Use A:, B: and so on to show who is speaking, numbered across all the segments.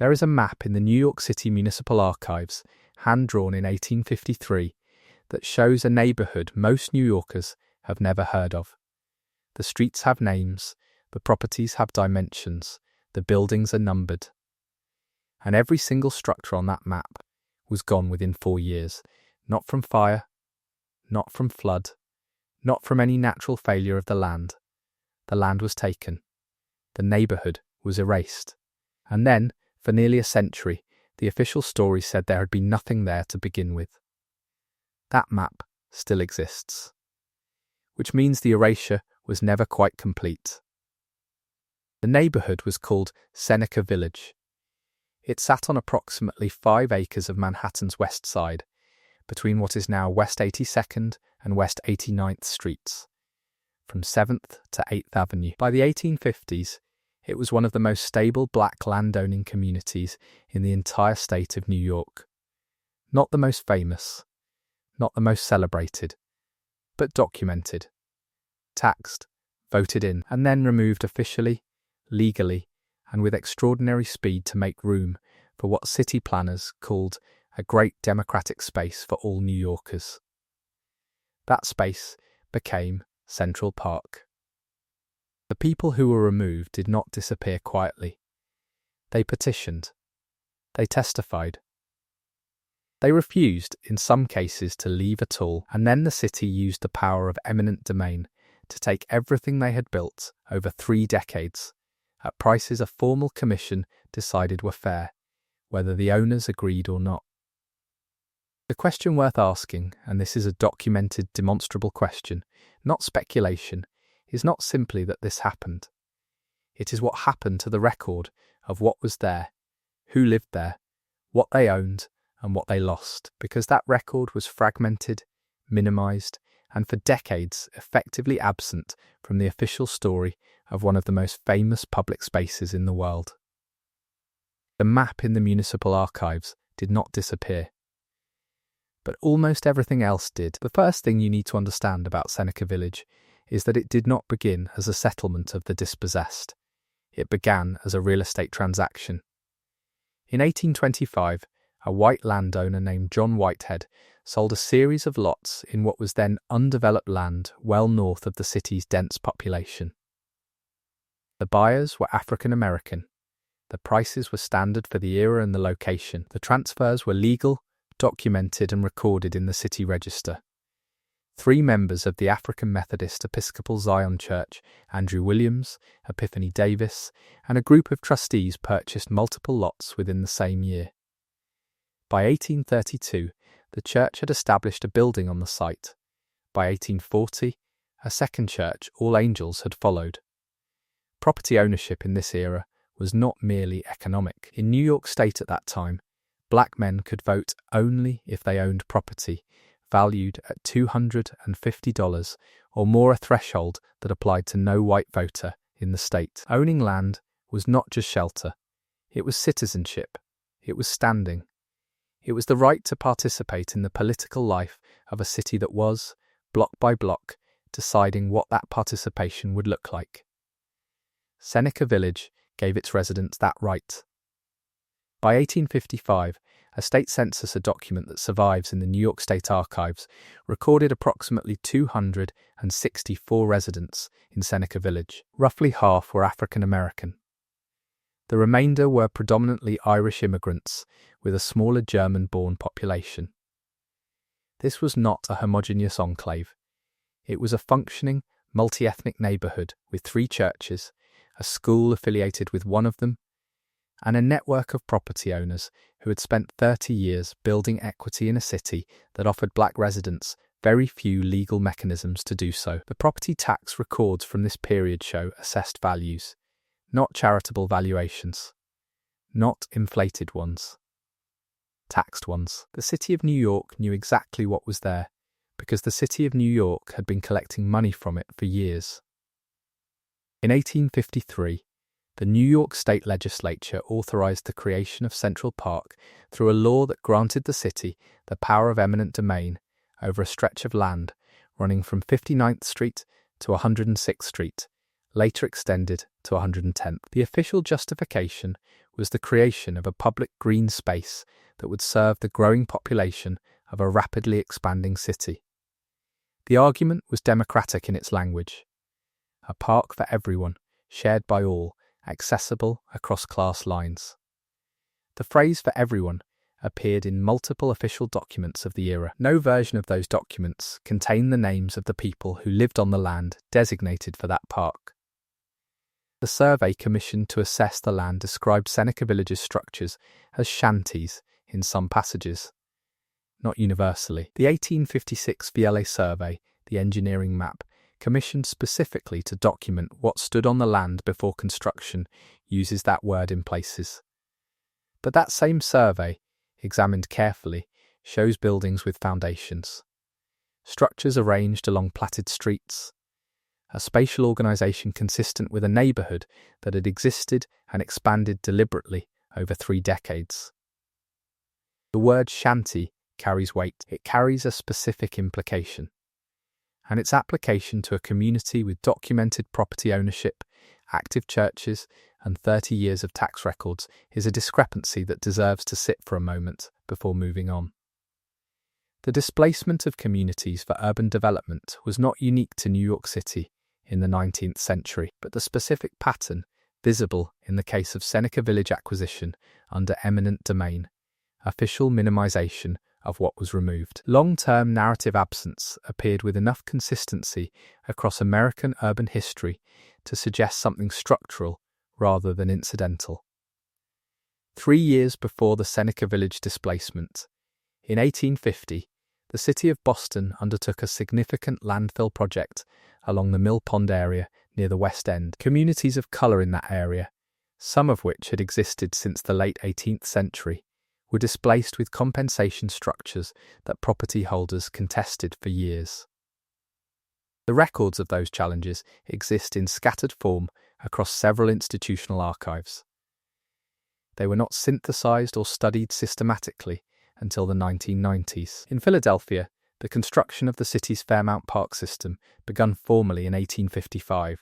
A: There is a map in the New York City Municipal Archives, hand-drawn in 1853, that shows a neighborhood most New Yorkers have never heard of. The streets have names, the properties have dimensions, the buildings are numbered. And every single structure on that map was gone within 4 years, not from fire, not from flood, not from any natural failure of the land. The land was taken. The neighborhood was erased. And then, for nearly a century, the official story said there had been nothing there to begin with. That map still exists, which means the erasure was never quite complete. The neighborhood was called Seneca Village. It sat on approximately 5 acres of Manhattan's West Side, between what is now West 82nd and West 89th Streets, from 7th to 8th Avenue. By the 1850s, it was one of the most stable black landowning communities in the entire state of New York. Not the most famous, not the most celebrated, but documented, taxed, voted in, and then removed officially, legally, and with extraordinary speed to make room for what city planners called a great democratic space for all New Yorkers. That space became Central Park. The people who were removed did not disappear quietly. They petitioned. They testified. They refused, in some cases, to leave at all, and then the city used the power of eminent domain to take everything they had built over 3 decades at prices a formal commission decided were fair, whether the owners agreed or not. The question worth asking, and this is a documented, demonstrable question, not speculation, is not simply that this happened. It is what happened to the record of what was there, who lived there, what they owned, and what they lost, because that record was fragmented, minimized, and for decades effectively absent from the official story of one of the most famous public spaces in the world. The map in the municipal archives did not disappear, but almost everything else did. The first thing you need to understand about Seneca Village is that it did not begin as a settlement of the dispossessed. It began as a real estate transaction. In 1825, a white landowner named John Whitehead sold a series of lots in what was then undeveloped land well north of the city's dense population. The buyers were African American. The prices were standard for the era and the location. The transfers were legal, documented and recorded in the city register. 3 members of the African Methodist Episcopal Zion Church, Andrew Williams, Epiphany Davis, and a group of trustees purchased multiple lots within the same year. By 1832, the church had established a building on the site. By 1840, a second church, All Angels, had followed. Property ownership in this era was not merely economic. In New York State at that time, black men could vote only if they owned property, valued at $250 or more, a threshold that applied to no white voter in the state. Owning land was not just shelter. It was citizenship. It was standing. It was the right to participate in the political life of a city that was, block by block, deciding what that participation would look like. Seneca Village gave its residents that right. By 1855, a state census, a document that survives in the New York State Archives, recorded approximately 264 residents in Seneca Village. Roughly half were African American. The remainder were predominantly Irish immigrants, with a smaller German-born population. This was not a homogeneous enclave. It was a functioning, multi-ethnic neighborhood with 3 churches, a school affiliated with one of them, and a network of property owners who had spent 30 years building equity in a city that offered black residents very few legal mechanisms to do so. The property tax records from this period show assessed values, not charitable valuations, not inflated ones, taxed ones. The city of New York knew exactly what was there, because the city of New York had been collecting money from it for years. In 1853, the New York State Legislature authorized the creation of Central Park through a law that granted the city the power of eminent domain over a stretch of land running from 59th Street to 106th Street, later extended to 110th. The official justification was the creation of a public green space that would serve the growing population of a rapidly expanding city. The argument was democratic in its language. A park for everyone, shared by all, accessible across class lines. The phrase "for everyone" appeared in multiple official documents of the era. No version of those documents contained the names of the people who lived on the land designated for that park. The survey commissioned to assess the land described Seneca Village's structures as shanties in some passages, not universally. The 1856 VLA survey, the engineering map, commissioned specifically to document what stood on the land before construction, uses that word in places. But that same survey, examined carefully, shows buildings with foundations, structures arranged along platted streets, a spatial organisation consistent with a neighbourhood that had existed and expanded deliberately over 3 decades. The word shanty carries weight. It carries a specific implication, and its application to a community with documented property ownership, active churches, and 30 years of tax records is a discrepancy that deserves to sit for a moment before moving on. The displacement of communities for urban development was not unique to New York City in the 19th century, but the specific pattern visible in the case of Seneca Village acquisition under eminent domain, official minimization of what was removed. Long-term narrative absence appeared with enough consistency across American urban history to suggest something structural rather than incidental. 3 years before the Seneca Village displacement, in 1850, the city of Boston undertook a significant landfill project along the Mill Pond area near the West End. Communities of colour in that area, some of which had existed since the late 18th century, were displaced with compensation structures that property holders contested for years. The records of those challenges exist in scattered form across several institutional archives. They were not synthesized or studied systematically until the 1990s. In Philadelphia, the construction of the city's Fairmount Park system began formally in 1855.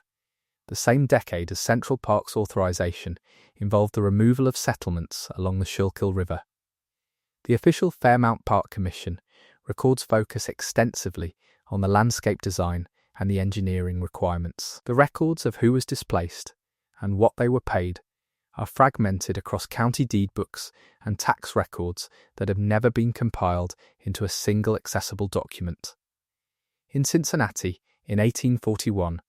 A: The same decade as Central Park's authorization involved the removal of settlements along the Schuylkill River. The official Fairmount Park Commission records focus extensively on the landscape design and the engineering requirements. The records of who was displaced and what they were paid are fragmented across county deed books and tax records that have never been compiled into a single accessible document. In Cincinnati, in 1841,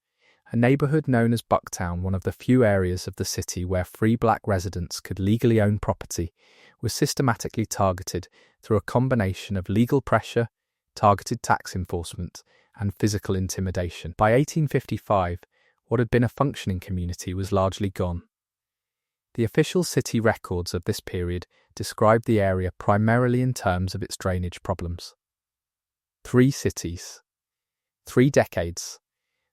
A: a neighborhood known as Bucktown, one of the few areas of the city where free black residents could legally own property, was systematically targeted through a combination of legal pressure, targeted tax enforcement, and physical intimidation. By 1855, what had been a functioning community was largely gone. The official city records of this period described the area primarily in terms of its drainage problems. 3 cities, 3 decades,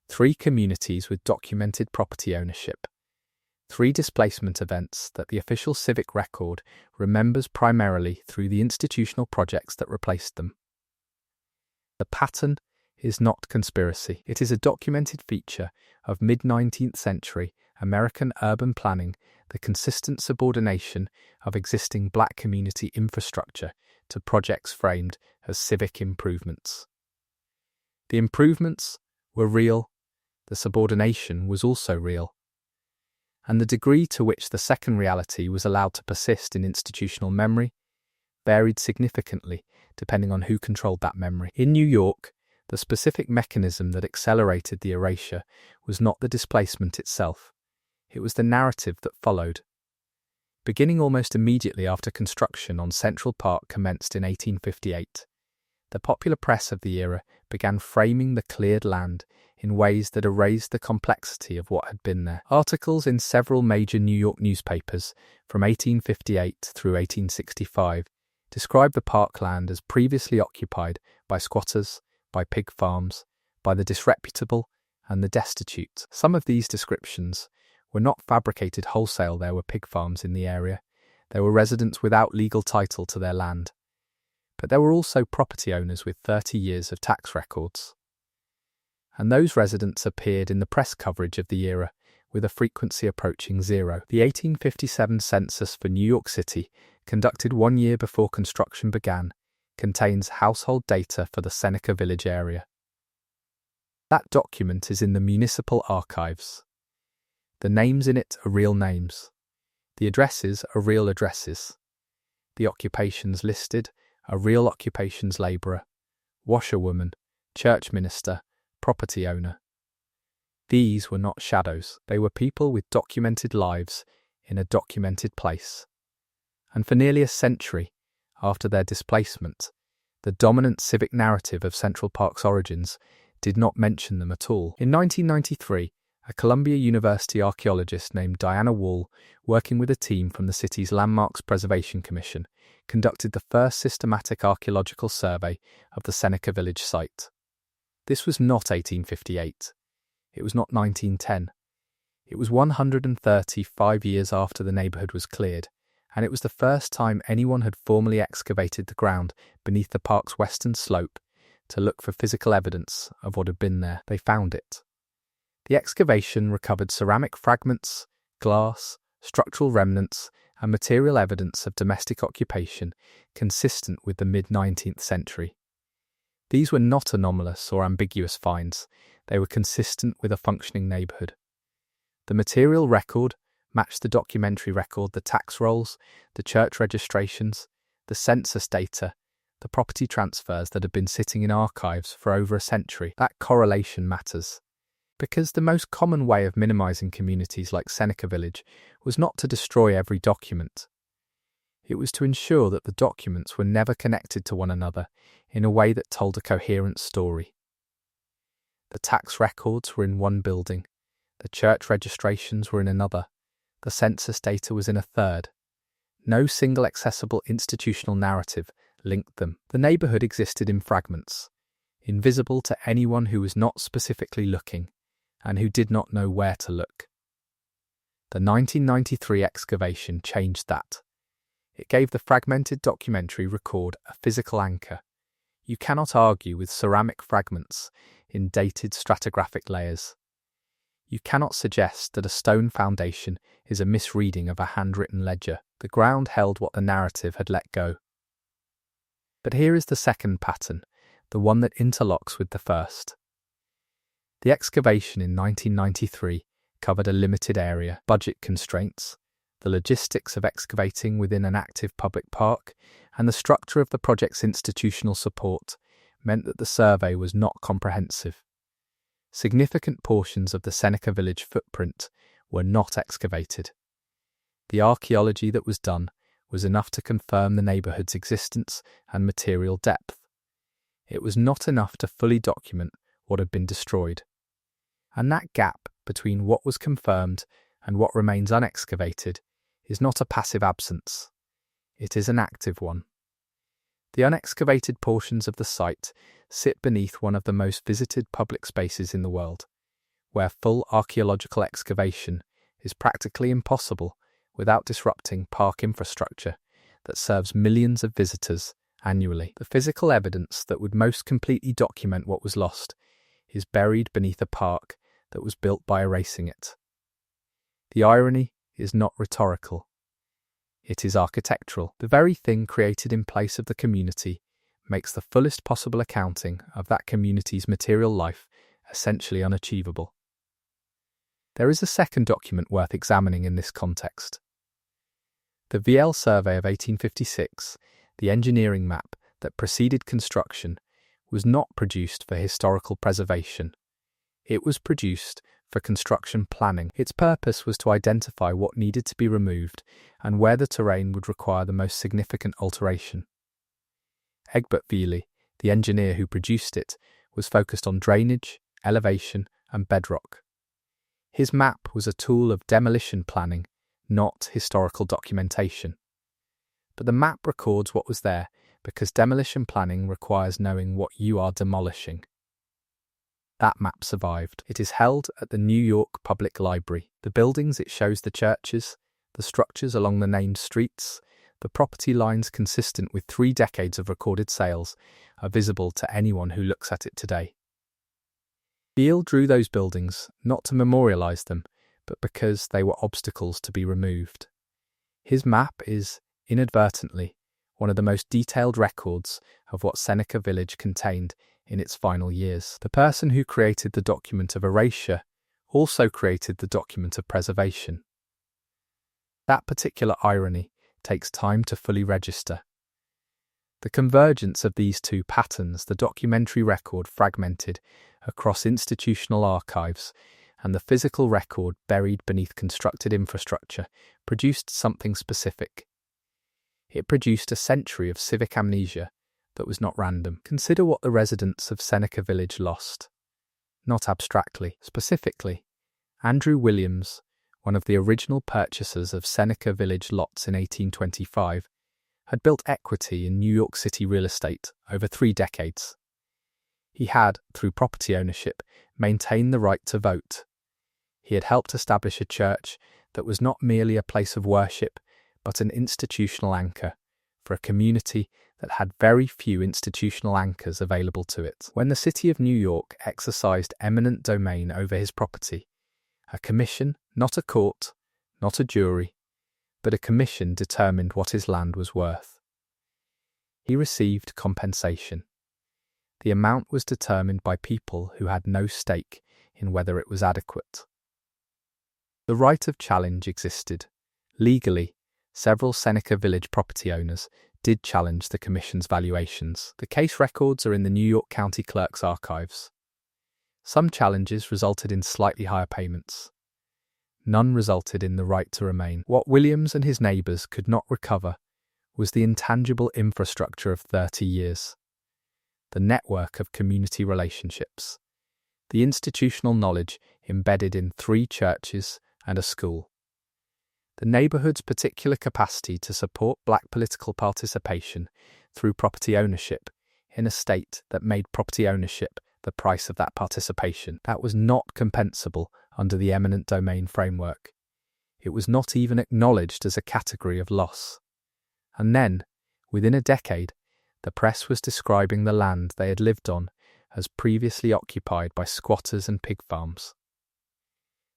A: 3 communities with documented property ownership, 3 displacement events that the official civic record remembers primarily through the institutional projects that replaced them. The pattern is not conspiracy. It is a documented feature of mid-19th century American urban planning, the consistent subordination of existing black community infrastructure to projects framed as civic improvements. The improvements were real, the subordination was also real, and the degree to which the second reality was allowed to persist in institutional memory varied significantly depending on who controlled that memory. In New York, the specific mechanism that accelerated the erasure was not the displacement itself. It was the narrative that followed. Beginning almost immediately after construction on Central Park commenced in 1858, the popular press of the era began framing the cleared land in ways that erased the complexity of what had been there. Articles in several major New York newspapers from 1858 through 1865 described the parkland as previously occupied by squatters, by pig farms, by the disreputable and the destitute. Some of these descriptions were not fabricated wholesale. There were pig farms in the area. There were residents without legal title to their land. But there were also property owners with 30 years of tax records. and those residents appeared in the press coverage of the era, with a frequency approaching zero. The 1857 census for New York City, conducted 1 year before construction began, contains household data for the Seneca Village area. That document is in the municipal archives. The names in it are real names. The addresses are real addresses. The occupations listed are real occupations: labourer, washerwoman, church minister, property owner. These were not shadows. They were people with documented lives in a documented place. And for nearly a century after their displacement, the dominant civic narrative of Central Park's origins did not mention them at all. In 1993, a Columbia University archaeologist named Diana Wall, working with a team from the city's Landmarks Preservation Commission, conducted the first systematic archaeological survey of the Seneca Village site. This was not 1858. It was not 1910. It was 135 years after the neighbourhood was cleared, and it was the first time anyone had formally excavated the ground beneath the park's western slope to look for physical evidence of what had been there. They found it. The excavation recovered ceramic fragments, glass, structural remnants, and material evidence of domestic occupation consistent with the mid-19th century. These were not anomalous or ambiguous finds. They were consistent with a functioning neighbourhood. The material record matched the documentary record, the tax rolls, the church registrations, the census data, the property transfers that had been sitting in archives for over a century. That correlation matters, because the most common way of minimising communities like Seneca Village was not to destroy every document. It was to ensure that the documents were never connected to one another in a way that told a coherent story. The tax records were in one building, the church registrations were in another, the census data was in a third. No single accessible institutional narrative linked them. The neighbourhood existed in fragments, invisible to anyone who was not specifically looking and who did not know where to look. The 1993 excavation changed that. It gave the fragmented documentary record a physical anchor. You cannot argue with ceramic fragments in dated stratigraphic layers. You cannot suggest that a stone foundation is a misreading of a handwritten ledger. The ground held what the narrative had let go. But here is the second pattern, the one that interlocks with the first. The excavation in 1993 covered a limited area, budget constraints, the logistics of excavating within an active public park, and the structure of the project's institutional support meant that the survey was not comprehensive. Significant portions of the Seneca Village footprint were not excavated. The archaeology that was done was enough to confirm the neighbourhood's existence and material depth. It was not enough to fully document what had been destroyed. And that gap between what was confirmed and what remains unexcavated is not a passive absence. It is an active one. The unexcavated portions of the site sit beneath one of the most visited public spaces in the world, where full archaeological excavation is practically impossible without disrupting park infrastructure that serves millions of visitors annually. The physical evidence that would most completely document what was lost is buried beneath a park that was built by erasing it. The irony is not rhetorical. It is architectural. The very thing created in place of the community makes the fullest possible accounting of that community's material life essentially unachievable. There is a second document worth examining in this context. The VL survey of 1856, the engineering map that preceded construction, was not produced for historical preservation. It was produced for construction planning. Its purpose was to identify what needed to be removed and where the terrain would require the most significant alteration. Egbert Veely, the engineer who produced it, was focused on drainage, elevation, and bedrock. His map was a tool of demolition planning, not historical documentation. But the map records what was there because demolition planning requires knowing what you are demolishing. That map survived. It is held at the New York Public Library. The buildings it shows, the churches, the structures along the named streets, the property lines consistent with 3 decades of recorded sales are visible to anyone who looks at it today. Beale drew those buildings not to memorialize them, but because they were obstacles to be removed. His map is, inadvertently, one of the most detailed records of what Seneca Village contained in its final years. The person who created the document of erasure also created the document of preservation. That particular irony takes time to fully register. The convergence of these two patterns, the documentary record fragmented across institutional archives and the physical record buried beneath constructed infrastructure, produced something specific. It produced a century of civic amnesia that was not random. Consider what the residents of Seneca Village lost. Not abstractly, specifically. Andrew Williams, one of the original purchasers of Seneca Village lots in 1825, had built equity in New York City real estate over 3 decades. He had, through property ownership, maintained the right to vote. He had helped establish a church that was not merely a place of worship, but an institutional anchor for a community that had very few institutional anchors available to it. When the city of New York exercised eminent domain over his property, a commission, not a court, not a jury, but a commission determined what his land was worth. He received compensation. The amount was determined by people who had no stake in whether it was adequate. The right of challenge existed. Legally, several Seneca Village property owners did challenge the commission's valuations. The case records are in the New York County Clerk's archives. Some challenges resulted in slightly higher payments. None resulted in the right to remain. What Williams and his neighbours could not recover was the intangible infrastructure of 30 years. The network of community relationships. The institutional knowledge embedded in 3 churches and a school. The neighbourhood's particular capacity to support black political participation through property ownership in a state that made property ownership the price of that participation. That was not compensable under the eminent domain framework. It was not even acknowledged as a category of loss. And then, within a decade, the press was describing the land they had lived on as previously occupied by squatters and pig farms.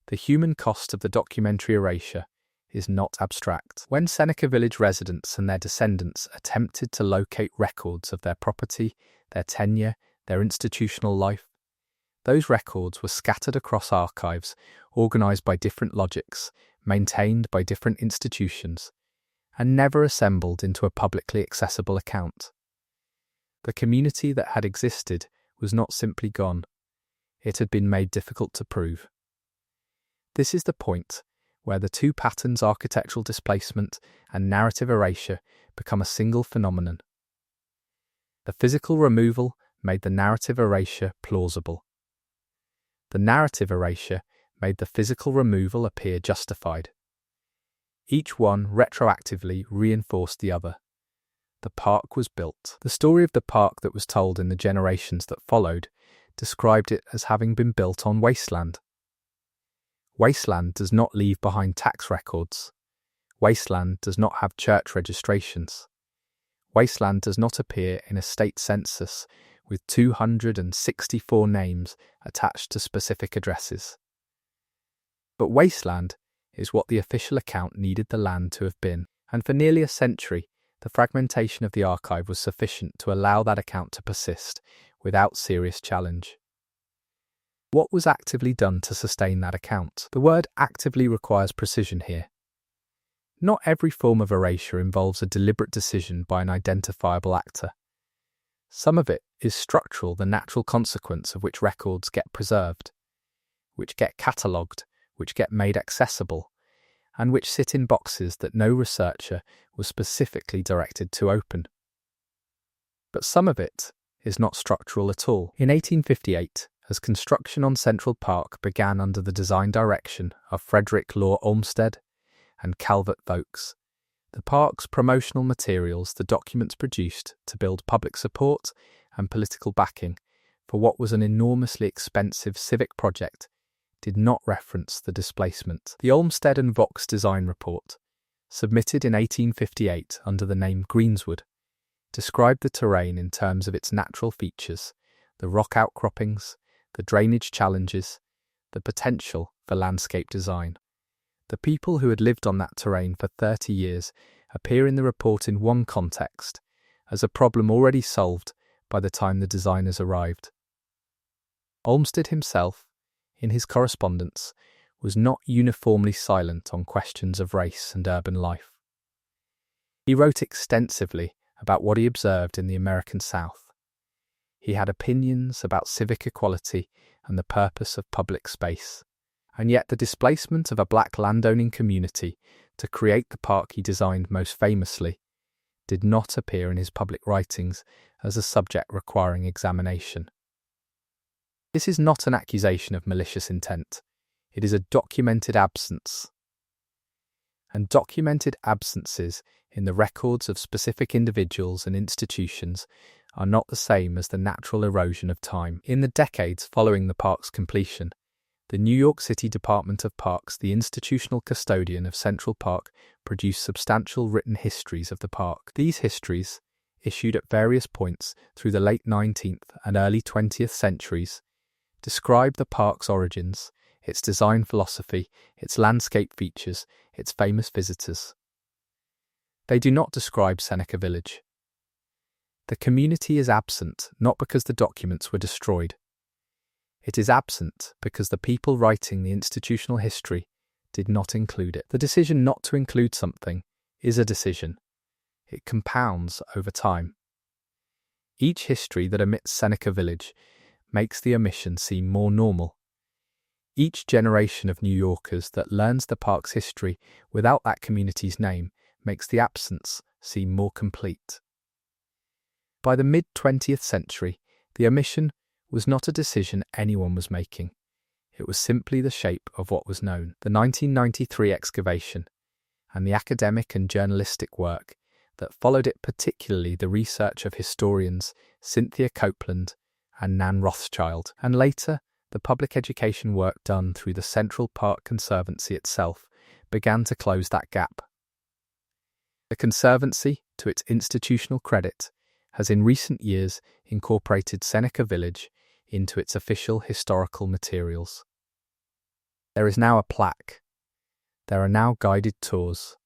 A: The human cost of the documentary erasure is not abstract. When Seneca Village residents and their descendants attempted to locate records of their property, their tenure, their institutional life, those records were scattered across archives, organised by different logics, maintained by different institutions, and never assembled into a publicly accessible account. The community that had existed was not simply gone. It had been made difficult to prove. This is the point where the 2 patterns, architectural displacement and narrative erasure, become a single phenomenon. The physical removal made the narrative erasure plausible. The narrative erasure made the physical removal appear justified. Each one retroactively reinforced the other. The park was built. The story of the park that was told in the generations that followed described it as having been built on wasteland. Wasteland does not leave behind tax records. Wasteland does not have church registrations. Wasteland does not appear in a state census with 264 names attached to specific addresses. But wasteland is what the official account needed the land to have been, and for nearly a century, the fragmentation of the archive was sufficient to allow that account to persist without serious challenge. What was actively done to sustain that account? The word actively requires precision here. Not every form of erasure involves a deliberate decision by an identifiable actor. Some of it is structural, the natural consequence of which records get preserved, which get catalogued, which get made accessible, and which sit in boxes that no researcher was specifically directed to open. But some of it is not structural at all. In 1858, as construction on Central Park began under the design direction of Frederick Law Olmsted and Calvert Vokes, the park's promotional materials, the documents produced to build public support and political backing for what was an enormously expensive civic project, did not reference the displacement. The Olmsted and Vokes design report, submitted in 1858 under the name Greenswood, described the terrain in terms of its natural features, the rock outcroppings, the drainage challenges, the potential for landscape design. The people who had lived on that terrain for 30 years appear in the report in one context, as a problem already solved by the time the designers arrived. Olmsted himself, in his correspondence, was not uniformly silent on questions of race and urban life. He wrote extensively about what he observed in the American South. He had opinions about civic equality and the purpose of public space, and yet the displacement of a black landowning community to create the park he designed most famously did not appear in his public writings as a subject requiring examination. This is not an accusation of malicious intent. It is a documented absence. And documented absences in the records of specific individuals and institutions are not the same as the natural erosion of time. In the decades following the park's completion, the New York City Department of Parks, the institutional custodian of Central Park, produced substantial written histories of the park. These histories, issued at various points through the late 19th and early 20th centuries, describe the park's origins, its design philosophy, its landscape features, its famous visitors. They do not describe Seneca Village. The community is absent not because the documents were destroyed. It is absent because the people writing the institutional history did not include it. The decision not to include something is a decision. It compounds over time. Each history that omits Seneca Village makes the omission seem more normal. Each generation of New Yorkers that learns the park's history without that community's name makes the absence seem more complete. By the mid-20th century, the omission was not a decision anyone was making. It was simply the shape of what was known. The 1993 excavation and the academic and journalistic work that followed it, particularly the research of historians Cynthia Copeland and Nan Rothschild, and later the public education work done through the Central Park Conservancy itself, began to close that gap. The Conservancy, to its institutional credit, has in recent years incorporated Seneca Village into its official historical materials. There is now a plaque. There are now guided tours.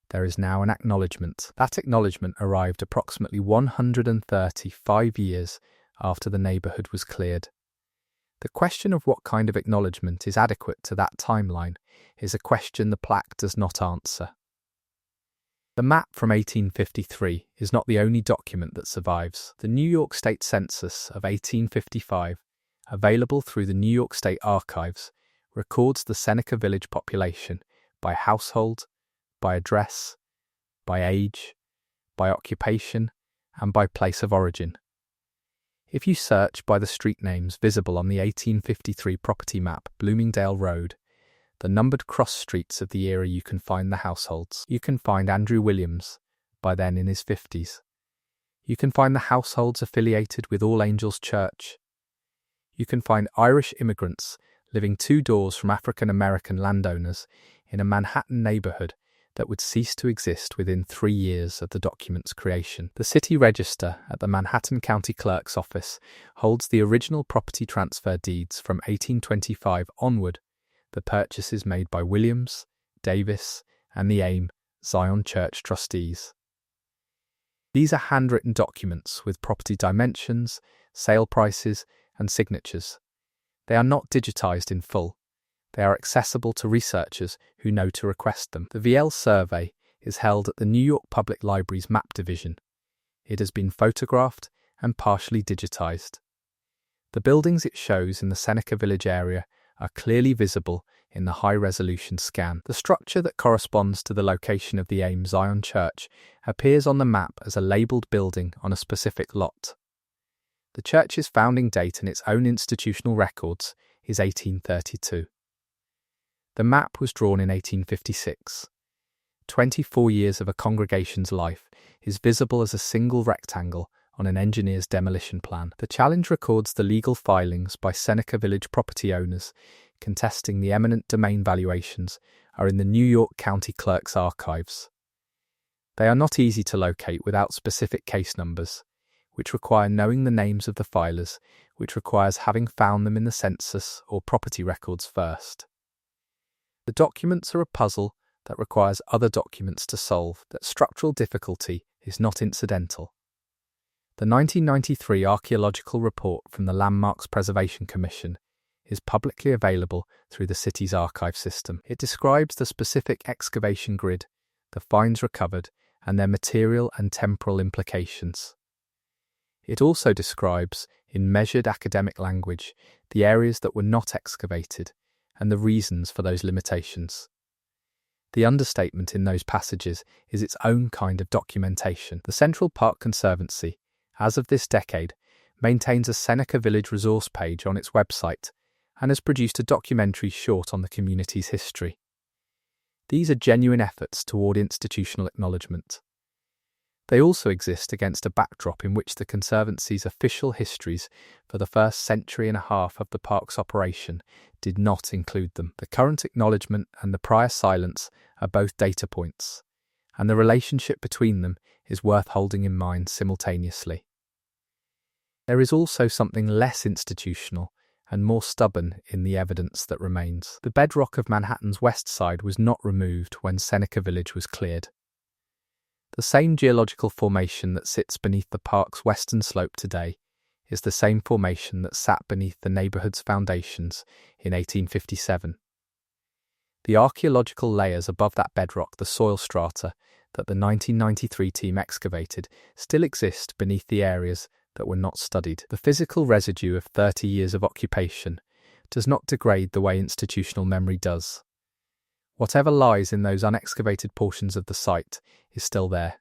A: There is now an acknowledgement. That acknowledgement arrived approximately 135 years after the neighbourhood was cleared. The question of what kind of acknowledgement is adequate to that timeline is a question the plaque does not answer. The map from 1853 is not the only document that survives. The New York State Census of 1855, available through the New York State Archives, records the Seneca Village population by household, by address, by age, by occupation, and by place of origin. If you search by the street names visible on the 1853 property map, Bloomingdale Road, the numbered cross streets of the era, you can find the households. You can find Andrew Williams, by then in his 50s. You can find the households affiliated with All Angels Church. You can find Irish immigrants living 2 doors from African-American landowners in a Manhattan neighborhood that would cease to exist within 3 years of the document's creation. The City Register at the Manhattan County Clerk's office holds the original property transfer deeds from 1825 onward, the purchases made by Williams, Davis, and the AIM Zion Church trustees. These are handwritten documents with property dimensions, sale prices, and signatures. They are not digitized in full. They are accessible to researchers who know to request them. The VL survey is held at the New York Public Library's Map Division. It has been photographed and partially digitized. The buildings it shows in the Seneca Village area are clearly visible in the high-resolution scan. The structure that corresponds to the location of the AIM Zion Church appears on the map as a labelled building on a specific lot. The church's founding date in its own institutional records is 1832. The map was drawn in 1856. 24 years of a congregation's life is visible as a single rectangle on an engineer's demolition plan. The challenge records the legal filings by Seneca Village property owners contesting the eminent domain valuations are in the New York County Clerk's archives. They are not easy to locate without specific case numbers, which require knowing the names of the filers, which requires having found them in the census or property records first. The documents are a puzzle that requires other documents to solve. That structural difficulty is not incidental. The 1993 archaeological report from the Landmarks Preservation Commission is publicly available through the city's archive system. It describes the specific excavation grid, the finds recovered, and their material and temporal implications. It also describes, in measured academic language, the areas that were not excavated and the reasons for those limitations. The understatement in those passages is its own kind of documentation. The Central Park Conservancy, as of this decade, maintains a Seneca Village resource page on its website and has produced a documentary short on the community's history. These are genuine efforts toward institutional acknowledgement. They also exist against a backdrop in which the Conservancy's official histories for the first century and a half of the park's operation did not include them. The current acknowledgement and the prior silence are both data points, and the relationship between them is worth holding in mind simultaneously. There is also something less institutional and more stubborn in the evidence that remains. The bedrock of Manhattan's west side was not removed when Seneca Village was cleared. The same geological formation that sits beneath the park's western slope today is the same formation that sat beneath the neighbourhood's foundations in 1857. The archaeological layers above that bedrock, the soil strata that the 1993 team excavated, still exist beneath the areas that were not studied. The physical residue of 30 years of occupation does not degrade the way institutional memory does. Whatever lies in those unexcavated portions of the site is still there,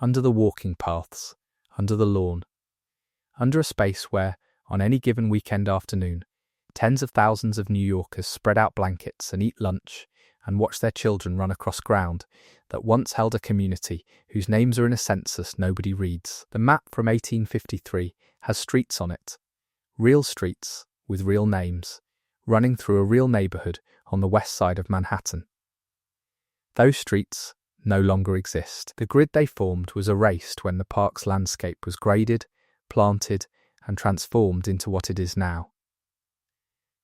A: under the walking paths, under the lawn, under a space where, on any given weekend afternoon, tens of thousands of New Yorkers spread out blankets and eat lunch and watch their children run across ground that once held a community whose names are in a census nobody reads. The map from 1853 has streets on it, real streets with real names, running through a real neighbourhood on the west side of Manhattan. Those streets no longer exist. The grid they formed was erased when the park's landscape was graded, planted, and transformed into what it is now.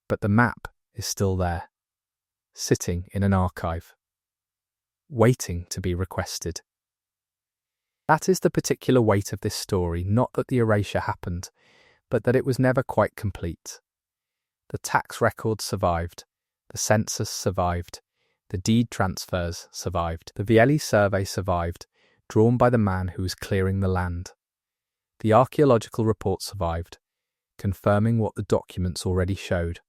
A: But the map is still there, sitting in an archive, waiting to be requested. That is the particular weight of this story, not that the erasure happened, but that it was never quite complete. The tax records survived, the census survived, the deed transfers survived, the Vielli survey survived, drawn by the man who was clearing the land. The archaeological report survived, confirming what the documents already showed.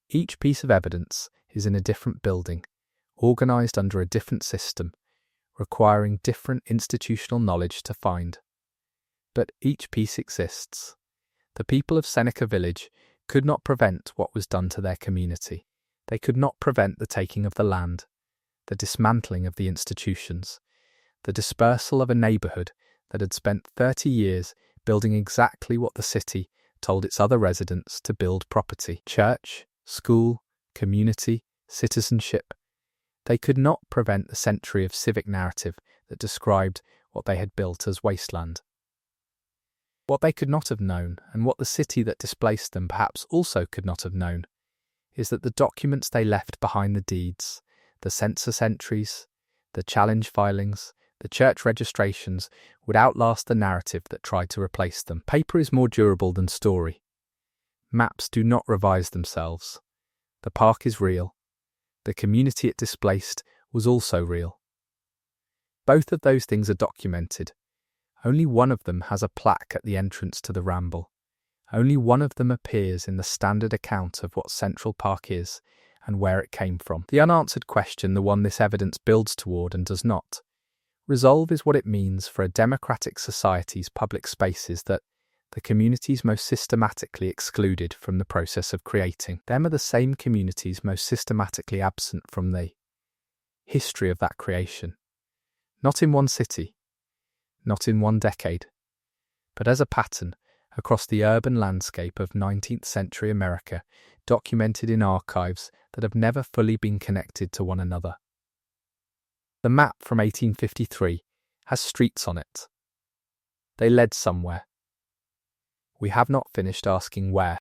A: Each piece of evidence is in a different building, organised under a different system, requiring different institutional knowledge to find. But each piece exists. The people of Seneca Village could not prevent what was done to their community. They could not prevent the taking of the land, the dismantling of the institutions, the dispersal of a neighbourhood that had spent 30 years building exactly what the city told its other residents to build: property, church, school, community, citizenship. They could not prevent the century of civic narrative that described what they had built as wasteland. What they could not have known, and what the city that displaced them perhaps also could not have known, is that the documents they left behind, the deeds, the census entries, the challenge filings, the church registrations, would outlast the narrative that tried to replace them. Paper is more durable than story. Maps do not revise themselves. The park is real. The community it displaced was also real. Both of those things are documented. Only one of them has a plaque at the entrance to the ramble. Only one of them appears in the standard account of what Central Park is and where it came from. The unanswered question, the one this evidence builds toward and does not resolve, is what it means for a democratic society's public spaces that the communities most systematically excluded from the process of creating them are the same communities most systematically absent from the history of that creation. Not in one city, not in one decade, but as a pattern across the urban landscape of 19th century America, documented in archives that have never fully been connected to one another. The map from 1853 has streets on it. They led somewhere. We have not finished asking where.